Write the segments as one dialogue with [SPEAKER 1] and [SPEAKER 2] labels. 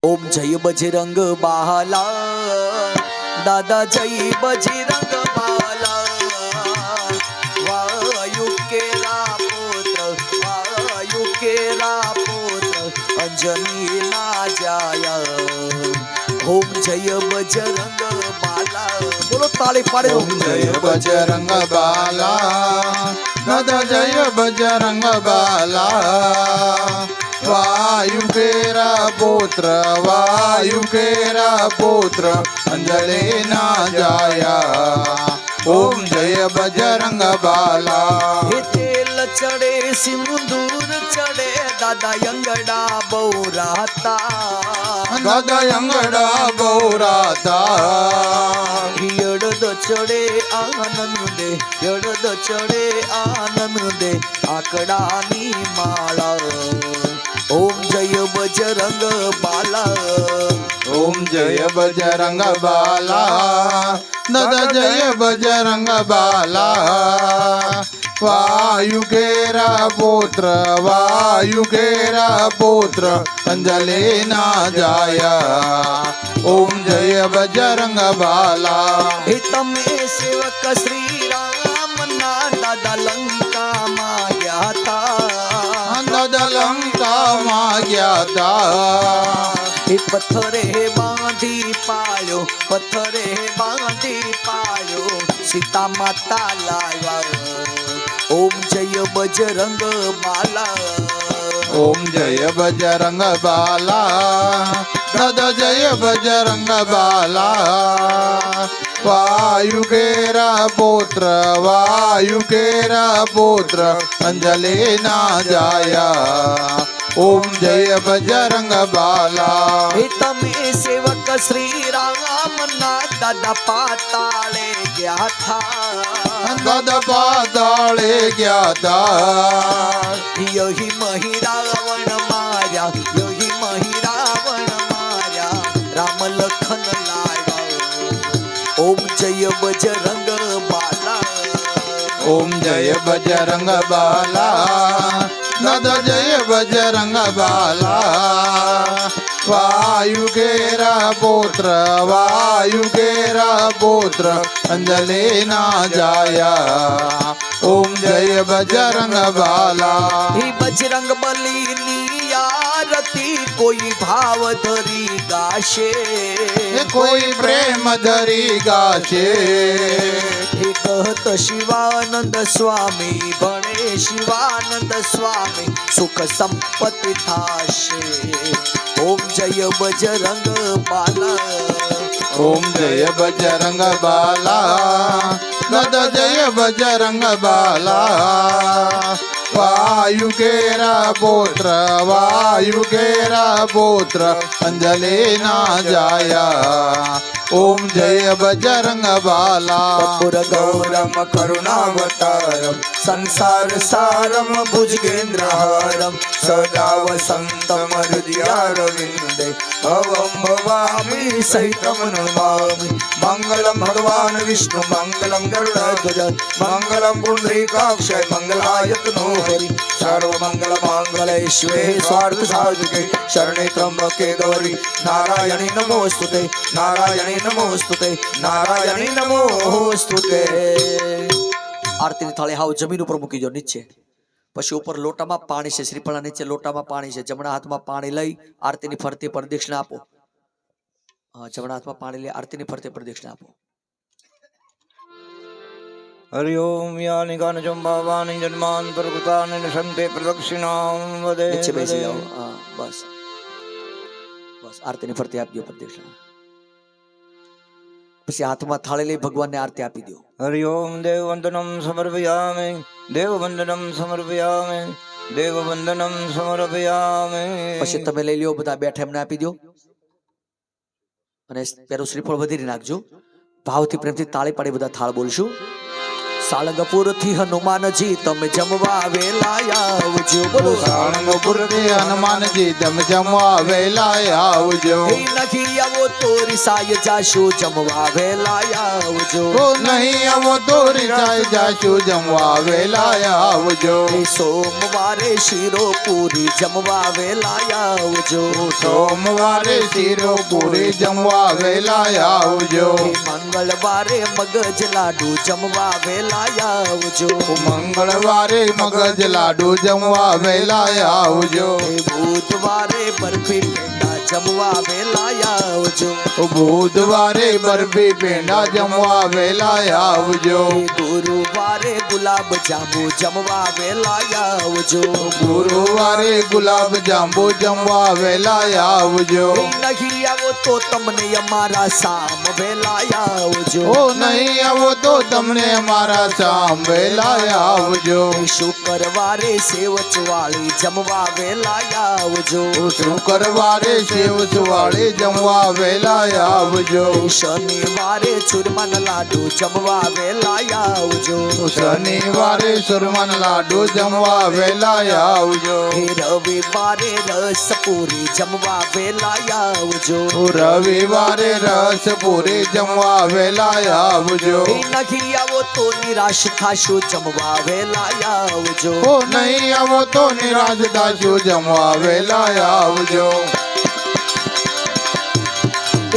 [SPEAKER 1] ओम जय बजरंग बाला दादा जय बजरंग बाला वायु केरा पुत्र अंजनी ना जाया ओम जय बजरंग बाला बोलो ताली पाड़े
[SPEAKER 2] ओम जय बजरंग बाला दादा जय बजरंग बाला वायु केरा पुत्र अंजलि ना जाया ओम जय बजरंग बाला
[SPEAKER 1] हे तेल चढ़े सिंदूर चढ़े दादा यंगड़ा बौराता
[SPEAKER 2] दादा यंगड़ा बौराता
[SPEAKER 1] यड़द चढ़े आनंद दे आकड़ा नी माला ओम जय बजरंग बाला
[SPEAKER 2] ओम जय बजरंग बाला दादा जय बजरंग बाला वायु केरा पुत्र अंजलि ना जाया ओम जय बजरंग बाला
[SPEAKER 1] हे तमे सेवक श्री राम ना दादा लंका माया था
[SPEAKER 2] दादा लंका मां गया था
[SPEAKER 1] हे पत्थरे बांधी पायो सीता माता लाया ओम जय बजरंग बाला
[SPEAKER 2] ओम जय बजरंग बाला दादा जय बजरंग बाला वायु केरा पुत्र अंजलि ना जाया ओम जय बजरंग बाला
[SPEAKER 1] हे तमे सेवक श्री राम ना दादा पाताले गया था
[SPEAKER 2] दादा पाताले गया था
[SPEAKER 1] यही महिरावण माया राम लखन लाया ओम जय बजरंग बाला
[SPEAKER 2] ओम जय बजरंग बाला दादा जय बजरंग बाला वायु केरा पुत्र अंजलि ना जाया ओम जय बजरंग बाला
[SPEAKER 1] ही बजरंग बली आरती कोई भाव धरी गाशे
[SPEAKER 2] कोई प्रेम धरी गाशे
[SPEAKER 1] हे कहत शिवानंद स्वामी बने शिवानंद स्वामी सुख संपत्ति थाशे ओम जय बजरंग बाला
[SPEAKER 2] ओम जय बजरंग बाला दादा जय बजरंग बाला वायु केरा पुत्र अंजलि ना जाया ओम जय बजरंग बाला
[SPEAKER 1] कर्पूर गौरम करुणावतारम संसार सारम भुजगेन्द्रहारम सदा वसंतम हृदयारविंदे भवं भवामि सहितं नमामि मंगलम भगवान विष्णु मंगलम गरुड़ध्वज मंगलम पुंडरीकाक्ष मंगलायतनो हरि सर्वमंगल मांगल्ये शिवे स्वार्थ साधिके शरणे त्र्यंबके गौरी नारायणी नमोस्तुते नारायणी नमोस्तुते आरती थाली हाव जमीन पर मूकी दो नीचे पछी ऊपर लोटा में पानी से श्रीफला नीचे लोटा में पानी से जमणा हाथ में पानी लई आरती नी फरती प्रदक्षिणा आपो जमणा हाथ में पानी ले आरती नी फरती प्रदक्षिणा आपो
[SPEAKER 3] हरि ओम यानि गान जंबावानि जन्मांतर कृतानि निशन्ते प्रदक्षिणां वदे
[SPEAKER 1] नीचे बैठ जाओ बस आरती नी फरती आप दियो प्रदक्षिणा પછી હાથમાં થાળી લઈ ભગવાનને આરતી આપી દો
[SPEAKER 3] हरि ओम देववंदनं समर्पयामि देववंदनं समर्पयामि देववंदनं समर्पयामि
[SPEAKER 1] પછી તમે લઈ લ્યો બધા બેઠા એમને આપી દો અને પેલું શ્રીફળ વધીરી નાખજો ભાવથી પ્રેમથી તાળી પાડી બધા થાળ બોલશું સાળંગપુર થી હનુમાનજી તમે જમવા વેલા આવજો બોલો
[SPEAKER 2] સાળંગપુર થી હનુમાનજી તમે જમવા વેલા આવજો.
[SPEAKER 1] એ નથી આવો તો રિસાય જાશો જમવા વેલા આવજો.
[SPEAKER 2] ઓ નહીં આવો તો રિસાય જાશું જમવા વેલા આવજો.
[SPEAKER 1] એ સોમવારે શીરો પૂરી જમવા વેલા આવજો.
[SPEAKER 2] સોમવારે શીરો પૂરી જમવા વેલા આવજો.
[SPEAKER 1] એ મંગળવારે મગજ લાડુ જમવા વેલા આવજો.
[SPEAKER 2] મંગળવારે મગજ લાડુ જમવા વેલા આવજો.
[SPEAKER 1] એ બુધવારે બરફી પેંડા જમવા વેલા આવજો.
[SPEAKER 2] બુધવારે બરફી પેંડા જમવા વેલા આવજો.
[SPEAKER 1] એ ગુરુવારે ગુલાબ જાંબુ જમવા વેલા આવજો.
[SPEAKER 2] ગુરુવારે ગુલાબ જાંબુ જમવા વેલા આવજો.
[SPEAKER 1] એ નહીં આવો તો તમને અમારા સામ વેલા આવજો.
[SPEAKER 2] ઓ નહીં આવો તો તમને અમારા સામ વેલા આવજો.
[SPEAKER 1] એ શુક્રવારે સેવ ચવાળી જમવા વેલા આવજો.
[SPEAKER 2] શુક્રવારે સેવ સુવાળી જમવા વેલા આવજો.
[SPEAKER 1] એ શનિવારે ચૂરમાના લાડુ જમવા વેલા આવજો.
[SPEAKER 2] શનિવારે સુરમન લાડુ જમવા વેલા આવજો.
[SPEAKER 1] એ રવિવારે રસ પૂરી જમવા વેલા આવજો.
[SPEAKER 2] રવિવારે રસ પૂરી જમવા વેલા આવજો.
[SPEAKER 1] એ નહીં આવો તો નિરાશ થાશો જમવા વેલા આવજો.
[SPEAKER 2] ઓ નહીં આવો તો નિરાશ થાશું જમવા વેલા આવજો.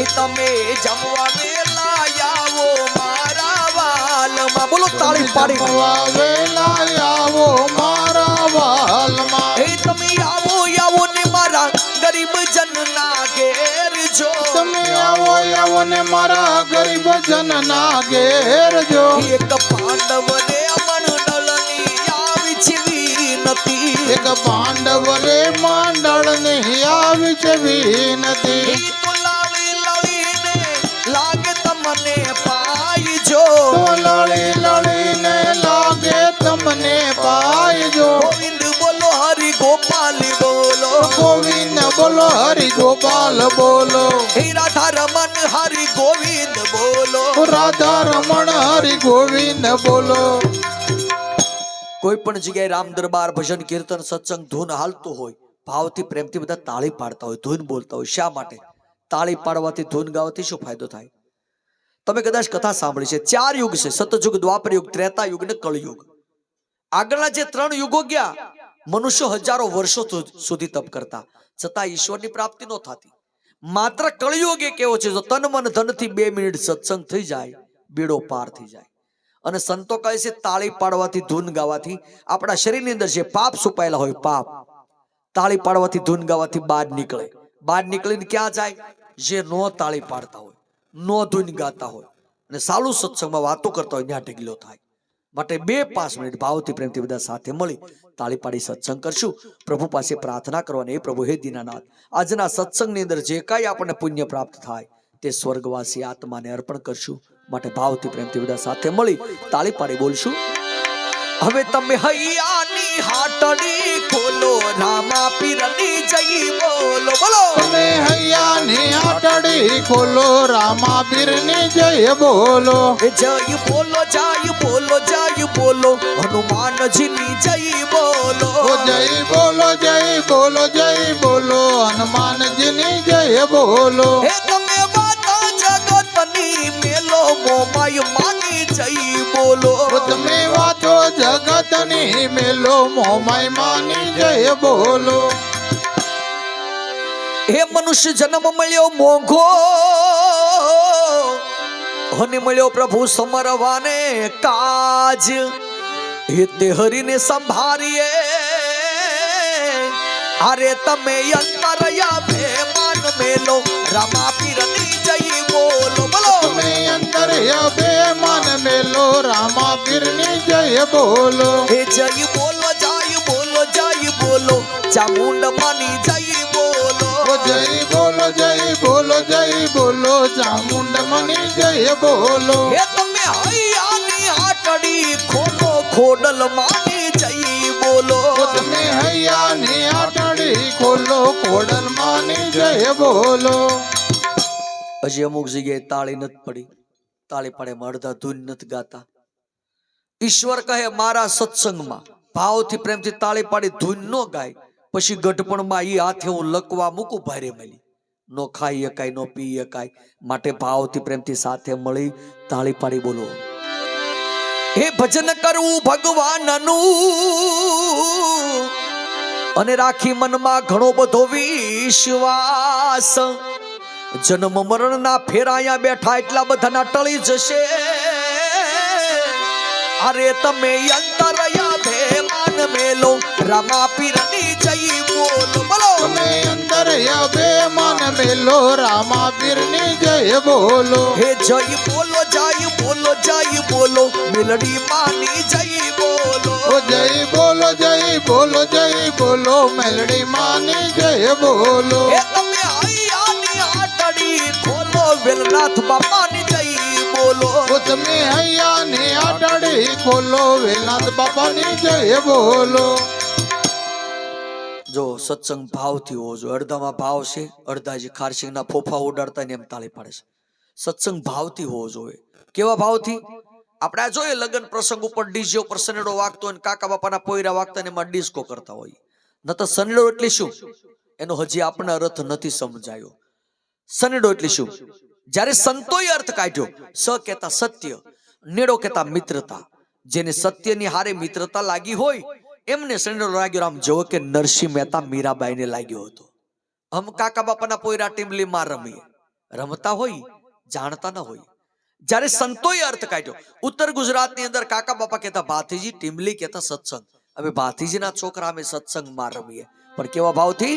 [SPEAKER 1] એ તમે જમવા વેલા આવો મારા વાલમાં બોલો તાળી પાડી.
[SPEAKER 2] જમવા વેલા આવો મારા વાલમાં.
[SPEAKER 1] એ તમે આવો ને મારા ગરીબ જનના ઘેર જો.
[SPEAKER 2] તમે આવો ને મારા ગરીબ જનના ઘેર જો.
[SPEAKER 1] એક પાંડવ રે મંડળની આવી છે વિનતી.
[SPEAKER 2] એક પાંડવ રે મંડળ ની આવી છે વિનતી.
[SPEAKER 1] એ તો લાવી લાવીને લાગે તમને પાઈ જો.
[SPEAKER 2] તો લળી લળીને લાગે તમને પાયજો.
[SPEAKER 1] ગોવિંદ બોલો હરિ ગોપાલ બોલો.
[SPEAKER 2] ગોવિંદ બોલો હરિ ગોપાલ બોલો.
[SPEAKER 1] હે રાધા રમન હરિ ગોવિંદ બોલો.
[SPEAKER 2] રાધા રમણ હરિ ગોવિંદ બોલો.
[SPEAKER 1] કોઈ પણ જગ્યાએ રામ દરબાર ભજન કીર્તન સત્સંગ ધૂન હાલતું હોય ભાવથી પ્રેમથી બધા તાળી પાડતા હોય ધૂન બોલતા હોય. શા માટે? તાળી પાડવાથી ધૂન ગાવાથી શું ફાયદો થાય? તમે કદાચ કથા સાંભળી છે. 4 યુગ છે, સતયુગ, દ્વાપર યુગ, ત્રેતા યુગ ને કળયુગ. આગળના જે 3 યુગો ગયા મનુષ્યો હજારો વર્ષો સુધી તપ કરતા છતાં ઈશ્વરની પ્રાપ્તિ ન થતી. માત્ર કળયુગ એક એવો છે જો તન મન ધનથી 2 મિનિટ સત્સંગ થઈ જાય બેડો પાર થઈ જાય. અને સંતો કહે છે તાળી પાડવાથી ધૂન ગાવાથી આપણા શરીરની અંદર જે પાપ છુપાયેલા હોય પાપ તાળી પાડવાથી ધૂન ગાવાથી બહાર નીકળે. બહાર નીકળીને ક્યાં જાય? જે નો તાળી પાડતા હોય નો ધૂન ગાતા હોય અને સાલું સત્સંગમાં વાતો કરતા હોય ત્યાં ઢગલો થાય. માટે 2-5 મિનિટ ભાવથી પ્રેમથી બધા સાથે મળી તાળી પાડી સત્સંગ કરશું. પ્રભુ પાસે પ્રાર્થના કરવાની, પ્રભુ હે દીનાનાથ આજના સત્સંગની અંદર જે કાંઈ આપણને પુણ્ય પ્રાપ્ત થાય તે સ્વર્ગવાસી આત્માને અર્પણ કરશું. માટે ભાવથી પ્રેમથી બધા સાથે મળી તાળી પાડી બોલશું. હવે તમે હૈયાની હાટડી ખોલો રામા પીરની જઈ બોલો બોલો.
[SPEAKER 2] તમે હૈયાની આટડી ખોલો રામા પીરની જય બોલો.
[SPEAKER 1] એ જય બોલો જય બોલો જય બોલો હનુમાનજીની જય બોલો.
[SPEAKER 2] ઓ જય બોલો જય બોલો જય બોલો હનુમાનજીની જય બોલો.
[SPEAKER 1] હે તમે વાતા જગતની મેલો મોમાય માની જય બોલો.
[SPEAKER 2] ઓ તમે વાતો જગતની મેલો મોમાય માની જય બોલો.
[SPEAKER 1] હે મનુષ્ય જન્મ મળ્યો મોંઘો અને મળ્યો પ્રભુ સમરવાને કાજ. હે તે હરીને સંભાળીએ અરે તમે અંતરયા બેમાન મેલો રામા પીરની જય બોલો બોલો.
[SPEAKER 2] તમે અંતર બેમાન મેલો રામા પીરની જય બોલો.
[SPEAKER 1] હે જય બોલો જય બોલો જય બોલો ચામુંડ માની જય બોલો.
[SPEAKER 2] ઓ જય બોલો જય બોલો જય બોલો ચામુંડ મની જય બોલો.
[SPEAKER 1] હે તમે હૈયાની હાટડી ખોલો ખોડલ માની જય બોલો.
[SPEAKER 2] ઓ તમે હૈયાની આટડી ખોલો ખોડલ માની જય બોલો.
[SPEAKER 1] હજી અમુક જગ્યાએ તાળી નથી પડી. તાળી પાડે અડધા ધૂન નથી ગાતા. ઈશ્વર કહે મારા સત્સંગમાં ભાવથી પ્રેમથી તાળી પાડી ધૂન નો ગાય પછી ગઢપણમાં ઈ હાથે હું લકવા મૂકું ભારે મળી નો ખાઈ એકાય નો પી એકાય માટે ભાવથી પ્રેમથી સાથે મળી તાળી પાડી બોલો હે ભજન કરવું ભગવાનનું અને રાખી મનમાં ઘણો બધો વિશ્વાસ જન્મ મરણના ફેરાયા બેઠા એટલા બધાના ટળી જશે અરે તમે અંતરયા ભેમાન મેલો રામા પીરની જય બોલો બોલો
[SPEAKER 2] તમે અંતરયા બેમાન મેલો રામા પીરની જય બોલો
[SPEAKER 1] હે જય બોલો જય બોલો મેલડી માની જય બોલો
[SPEAKER 2] ઓ જય બોલો જય બોલો જય બોલો મેલડી માની જય બોલો
[SPEAKER 1] હે તમે હૈયાની આટડી ખોલો વેલનાથ બાપાની જય બોલો
[SPEAKER 2] ઓ તમે હૈયાની આટડી ખોલો વેલનાથ બાપાની જય બોલો
[SPEAKER 1] જો સત્સંગ ભાવથી હોવો જોઈએ અડધામાં ભાવ છે અડધાજી ખારસિંગના ફોફા ઉડાડતા ને એમ તાળી પાડે છે સત્સંગ ભાવથી હોવો જોઈએ કેવા ભાવથી આપણે આ જોઈએ લગ્ન પ્રસંગ ઉપર ડીજે ઉપર સનેડો વાગતો હોય કાકા બાપાના પોયરા વાગતા ને એમાં ડિસ્કો કરતા હોય ન તો સનેડો એટલે શું એનો હજી આપણને અર્થ નથી સમજાયો સનેડો એટલે શું જ્યારે સંતોએ અર્થ કાઢ્યો સ કહેતા સત્ય નેડો કહેતા મિત્રતા જેને સત્યની હારે મિત્રતા લાગી હોય એમને સનેડો લાગ્યો આમ જો કે નરસિંહ મહેતા મીરાબાઈને લાગ્યો હતો હમ કાકા બાપાના પોયરા ટીમલી માં રમીએ રમતા હોય જાણતા ન હોય જ્યારે સંતોએ અર્થ કાઢ્યો ઉત્તર ગુજરાતની અંદર કાકા બાપા કહેતા ભાતીજી ટીમલી કહેતા સત્સંગ હવે ભાતીજીના છોકરા અમે સત્સંગમાં રમીએ પણ કેવા ભાવથી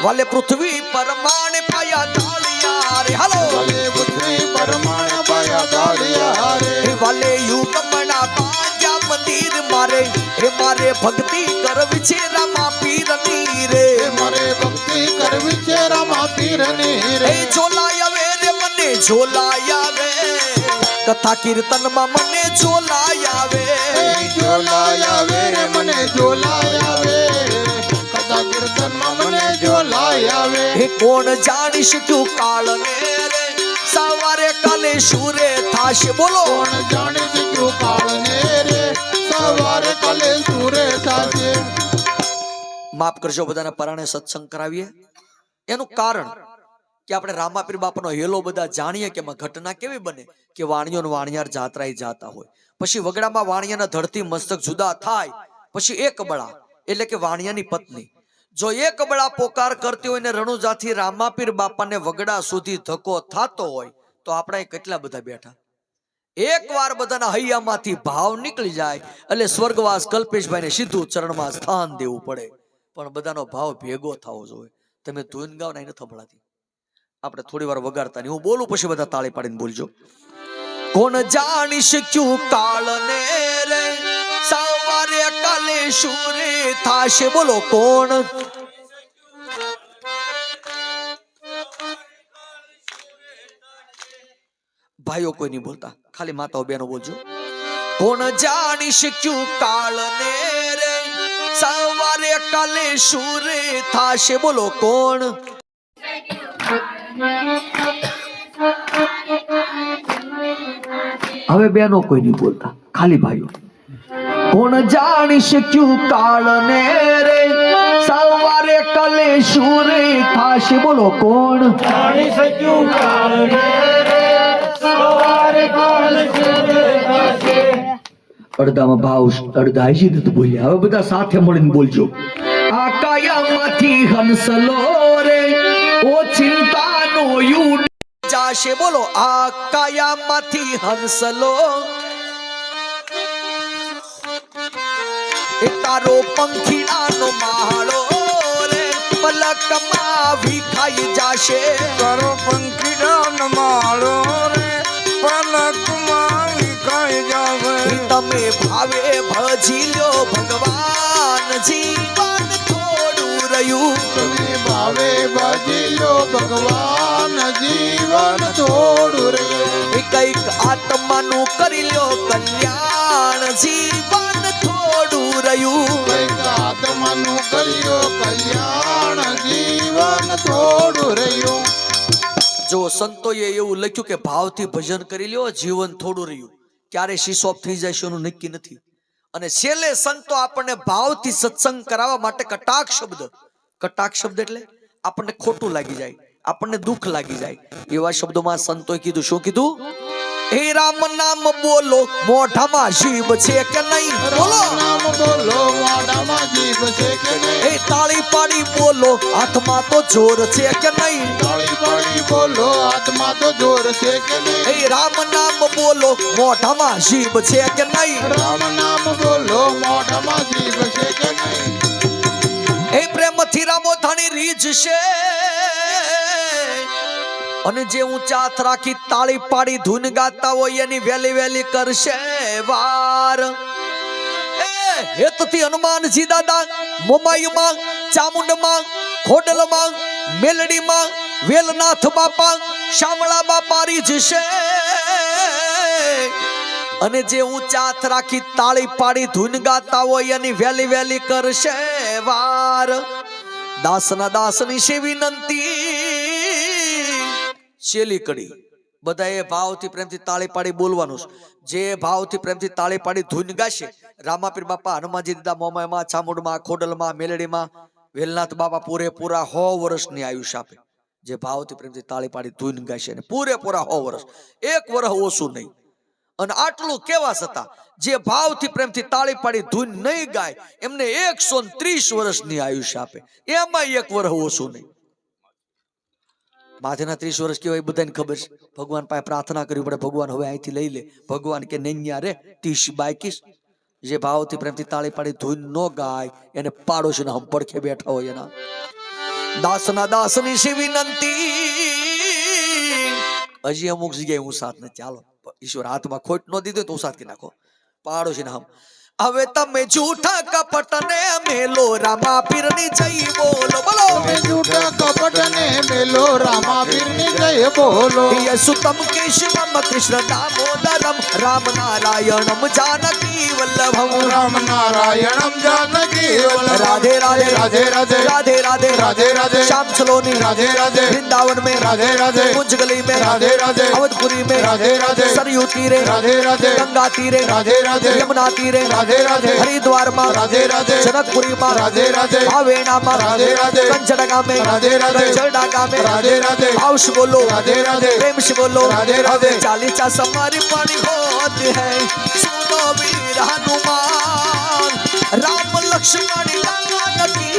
[SPEAKER 1] વાલે પૃથ્વી પરમાણે પાયા તાળિયા રે હાલો
[SPEAKER 2] વાલે પૃથ્વી પરમાણે પાયા તાળિયા રે
[SPEAKER 1] વાલે યુગમણા પાંજા મંદિર મારે હે મારે ભક્તિ કરવી છે રામા પીરની રે
[SPEAKER 2] મારે ભક્તિ કરવી છે રામા પીરની રે
[SPEAKER 1] ઝોલાય આવે રે મને ઝોલાય આવે કથા કીર્તનમાં મને ઝોલાય આવે
[SPEAKER 2] ઝોલાય આવે રે મને ઝોલાય આવે કથા કીર્તનમાં મને ઝોલાય આવે
[SPEAKER 1] હે કોણ જાણી શક્યું કાળને રે સવારે કાલે શુરે થાશે બોલો
[SPEAKER 2] કોણ જાણી શક્યું કાળને રે સવારે કાલે સુરે થાશે
[SPEAKER 1] માફ કરજો બધાના પરાણે સત્સંગ કરાવીએ એનું કારણ કે આપણે રામાપીર બાપાનો હેલો બધા જાણીએ કે એમાં ઘટના કેવી બને કે વાણિયો ને વાણિયાર જાત્રાએ જાતા હોય પછી વગડામાં વાણિયાના ધરતી મસ્તક જુદા થાય પછી એક બળા એટલે કે વાણિયાની પત્ની જો એક બળા પોકાર કરતી હોય ને રણુજાથી રામાપીર બાપાને વગડા સુધી ધક્કો થતો હોય તો આપણે કેટલા બધા બેઠા એક વાર બધાના હૈયામાંથી ભાવ નીકળી જાય એટલે સ્વર્ગવાસ કલ્પેશભાઈને સીધું ચરણમાં સ્થાન દેવું પડે પણ બધાનો ભાવ ભેગો થવો જોઈએ તમે ધૂન ગાવ ને નથી સંભળાતી આપણે થોડી વાર વગાડતા નહીં હું બોલું પછી બધા તાળી પાડીને બોલજો કોણ જાણી શક્યું કાળને રે સવારે કાલે શુરે થાશે બોલો કોણ ભાઈઓ કોઈ નહીં બોલતા ખાલી માતાઓ બહેનો બોલજો કોણ જાણી શક્યું કાળને રે સવારે કાલે શુરે થાશે બોલો કોણ હવે બેનો કોઈ નહીં બોલતા ખાલી ભાઈઓ કોણ જાણી શક્યું કાળને રે સવારે કાલે શુરે થાશે બોલો કોણ
[SPEAKER 3] જાણી શક્યું કાળને રે સવારે કાલે શુરે થાશે
[SPEAKER 1] અડધામાં ભાવ અડધા હજી નથી બોલ્યા હવે બધા સાથે મળીને બોલજો આ કાયામાંથી હંસલો રે ઓ ચિંતાનો યુ જાશે બોલો આ કાયામાંથી હંસલો એ તારો પંખીડાનો માળો રે પલકમાં વિખાઈ જાશે
[SPEAKER 3] કરો પંખીડાનો માળો રે પલકમાં વિખાઈ જાવે
[SPEAKER 1] તમે ભાવે ભજી લ્યો ભગવાન જીવન થોડું રહ્યું
[SPEAKER 2] તમે ભાવે ભજી લો ભગવાન જીવન થોડું રહ્યું
[SPEAKER 1] કઈક આત્માનું કરી લ્યો કલ્યાણ જીવન થોડું રહ્યું
[SPEAKER 2] કઈક આત્માનું કર્યો કલ્યાણ જીવન થોડું રહ્યું
[SPEAKER 1] જો સંતોએ એવું લખ્યું કે ભાવથી ભજન કરી લ્યો જીવન થોડું રહ્યું ક્યારે સ્વિચ ઓફ થઈ જાય છે એનું નક્કી નથી. અને છેલ્લે સંતો આપણને ભાવથી સત્સંગ કરાવવા માટે કટાક્ષ શબ્દ એટલે આપણને ખોટું લાગી જાય, આપણને દુઃખ લાગી જાય એવા શબ્દોમાં સંતોએ કીધું. શું કીધું? હે રામ નામ બોલો મોઢામાં જીભ છે કે નહીં? બોલો.
[SPEAKER 2] નામ બોલો મોઢામાં જીભ છે કે નહીં?
[SPEAKER 1] હે તાળી પાડી બોલો હાથમાં તો જોર છે કે નહીં?
[SPEAKER 2] તાળી પાડી બોલો હાથમાં તો જોર છે કે નહીં?
[SPEAKER 1] હે રામ નામ બોલો મોઢામાં જીભ છે કે નહીં?
[SPEAKER 2] રામ નામ બોલો મોઢામાં જીભ છે કે નહીં?
[SPEAKER 1] હે પ્રેમથી રામો થાણી રીજ છે અને જે ઊંચા હાથ રાખી તાળી પાડી ધૂન ગાતા હોય એની વેલી વેલી કરશે વાર. હેતથી હનુમાનજી દાદા મોમાઈમાં, ચામુંડમાં, ખોડલમાં, મેલડીમાં, વેલનાથ બાપા, શામળા બાપા રીજ છે અને જે ઊંચા હાથ રાખી તાળી પાડી ધૂન ગાતા હોય એની વેલી વેલી કરશે વાર. દાસના દાસની છે વિનંતી. છેલ્લી કડી બધાએ ભાવથી પ્રેમથી તાળી પાડી બોલવાનું છે. જે ભાવથી પ્રેમથી તાળી પાડી ધૂન ગાશે, રામાપીર બાપા, હનુમાનજી દાદા મોમાઈમાં, ચામુંડમાં, ખોડલમાં, મેલડીમાં, વેલનાથ બાપા પૂરેપૂરા 100 વર્ષની આયુષ્ય આપે. જે ભાવથી પ્રેમથી તાળી પાડી ધૂન ગાશે ને પૂરેપૂરા 100 વર્ષ, 1 વર્ષ ઓછું નહીં. અને આટલું કેવા છતાં જે ભાવથી પ્રેમથી તાળી પાડી ધૂન નહીં ગાય એમને 130 વર્ષની આયુષ્ય આપે. એમાં 1 વર્ષ ઓછું નહીં. માથેના 30 વર્ષ કેવાય બધાને ખબર છે. ભગવાન પાસે પ્રાર્થના કરવી પડે, ભગવાન હવે અહીંથી લઈ લે. ભગવાન કે નૈયા રે 30-22. જે ભાવથી પ્રેમથી તાળી પાડી ધૂન ન ગાય એને પાડોશીના હમ પડખે બેઠા હોય એના. દાસના દાસની છે વિનંતી. હજી અમુક જગ્યાએ હું સાથ નથી. ચાલો ઈશ્વર હાથમાં ખોટ ન દીધો તો સાથ કે નાખો પાડોશીના હમ. હવે તમે જૂઠા કપટ ને મેલો રામાપીરની જય બોલો. બોલો.
[SPEAKER 2] તમે જૂઠા કપટ ને મેલો રામાપીરની જય બોલો.
[SPEAKER 1] યસુતમ કેશવમ કૃષ્ણ દામોદરમ રામ નારાયણમ જાનકી વલ્લભમ.
[SPEAKER 2] રામ નારાયણમ જાનકી વલ્લભમ.
[SPEAKER 1] રાધે રાધે
[SPEAKER 2] રાધે રાધે
[SPEAKER 1] રાધે રાધે
[SPEAKER 2] राधे राधे
[SPEAKER 1] श्याम सलोनी
[SPEAKER 2] राधे राधे
[SPEAKER 1] वृंदावन में
[SPEAKER 2] राधे राधे
[SPEAKER 1] कुंज गली में
[SPEAKER 2] राधे राधे
[SPEAKER 1] अवधपुरी में
[SPEAKER 2] राधे राधे
[SPEAKER 1] सरयू तीरे
[SPEAKER 2] राधे राधे
[SPEAKER 1] गंगा तीरे
[SPEAKER 2] राधे राधे
[SPEAKER 1] यमुना तीरे
[SPEAKER 2] राधे राधे
[SPEAKER 1] हरिद्वार में
[SPEAKER 2] राधे राधे
[SPEAKER 1] जनकपुरी में
[SPEAKER 2] राधे राधे
[SPEAKER 1] भावेना में
[SPEAKER 2] राधे राधे
[SPEAKER 1] कंचड़गा में
[SPEAKER 2] राधे राधे
[SPEAKER 1] कंचड़गा में
[SPEAKER 2] राधे राधे
[SPEAKER 1] भाव से बोलो
[SPEAKER 2] राधे राधे
[SPEAKER 1] प्रेम से बोलो
[SPEAKER 2] राधे राधे
[SPEAKER 1] चालीसा समारी पानी होती है सुनो वीर हनुमान राम लक्ष्मण जानकी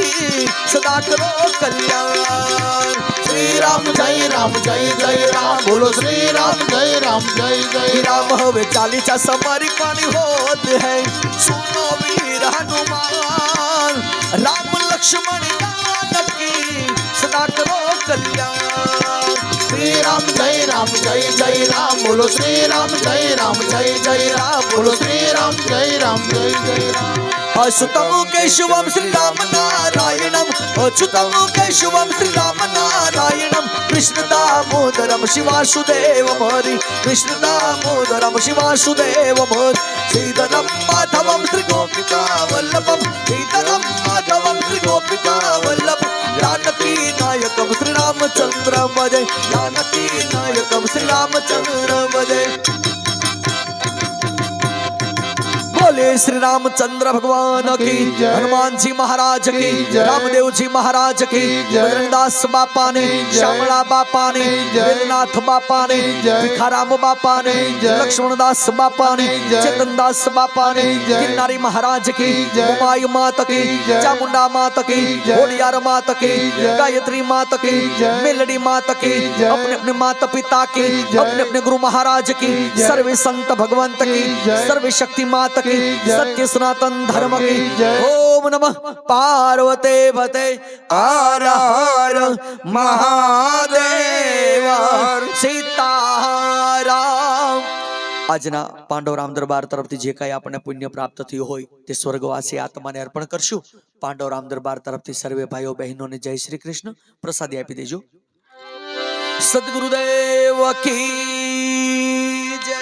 [SPEAKER 1] सदा करो कल्याण. श्री राम
[SPEAKER 2] जय राम जय जय राम बोलो श्री राम जय जय
[SPEAKER 1] राम हवे चालीसा समारी पानी होत है सुनो वीर हनुमान राम लक्ष्मण जानकी सदा करो कल्याण.
[SPEAKER 2] श्री राम जय जय राम बोलो श्री राम जय राम बोलो श्री राम जय जय राम.
[SPEAKER 1] अच्युतम केशवम श्री राम नारायणम अच्युतम केशवम श्री राम नारायणम कृष्ण दामोदरम शिवासुदेवम हरि कृष्ण दामोदरम शिवासुदेवम हरि श्रीधरम माधवम श्री गोपिका वल्लभम श्रीधरम माधवम श्री गोपिका वल्लभम जानकी नायकम श्री रामचंद्र भजे जानकी नायकम श्री रामचंद्र भजे. बोले श्री रामचंद्र भगवान की
[SPEAKER 2] जय.
[SPEAKER 1] हनुमान जी महाराज की
[SPEAKER 2] जय.
[SPEAKER 1] रामदेव जी महाराज की
[SPEAKER 2] जय.
[SPEAKER 1] बजरंगदास बापा ने
[SPEAKER 2] जय.
[SPEAKER 1] श्यामला बापा ने
[SPEAKER 2] जय.
[SPEAKER 1] वेलनाथ बापा ने
[SPEAKER 2] जय.
[SPEAKER 1] भिखाराम बापा ने
[SPEAKER 2] जय.
[SPEAKER 1] लक्ष्मणदास बापा ने
[SPEAKER 2] जय.
[SPEAKER 1] चेतनदास बापा ने
[SPEAKER 2] जय.
[SPEAKER 1] किन्नारी महाराज की
[SPEAKER 2] जय.
[SPEAKER 1] उमाई माता की
[SPEAKER 2] जय.
[SPEAKER 1] चामुंडा माता की
[SPEAKER 2] जय.
[SPEAKER 1] होडियार माता की
[SPEAKER 2] जय.
[SPEAKER 1] गायत्री माता की
[SPEAKER 2] जय.
[SPEAKER 1] मेलडी माता की
[SPEAKER 2] जय.
[SPEAKER 1] अपने अपने माता पिता की
[SPEAKER 2] जय.
[SPEAKER 1] अपने अपने गुरु महाराज की
[SPEAKER 2] जय.
[SPEAKER 1] सर्वे संत भगवंत की
[SPEAKER 2] जय.
[SPEAKER 1] सर्वे शक्ति माता की
[SPEAKER 2] जय.
[SPEAKER 1] सत्य सनातन धर्म की
[SPEAKER 2] जय.
[SPEAKER 1] ओम नमः पार्वते भते हर हर महादेव सीताराम. આજના પાંડવરામ દરબાર તરફથી જે કાંઈ આપણને પુણ્ય પ્રાપ્ત થયું હોય તે સ્વર્ગવાસી આત્માને અર્પણ કરશું. પાંડવરામ દરબાર તરફથી સર્વે ભાઈઓ બહેનોને જય શ્રી કૃષ્ણ. પ્રસાદી આપી દેજો. સદગુરુદેવ કી જય.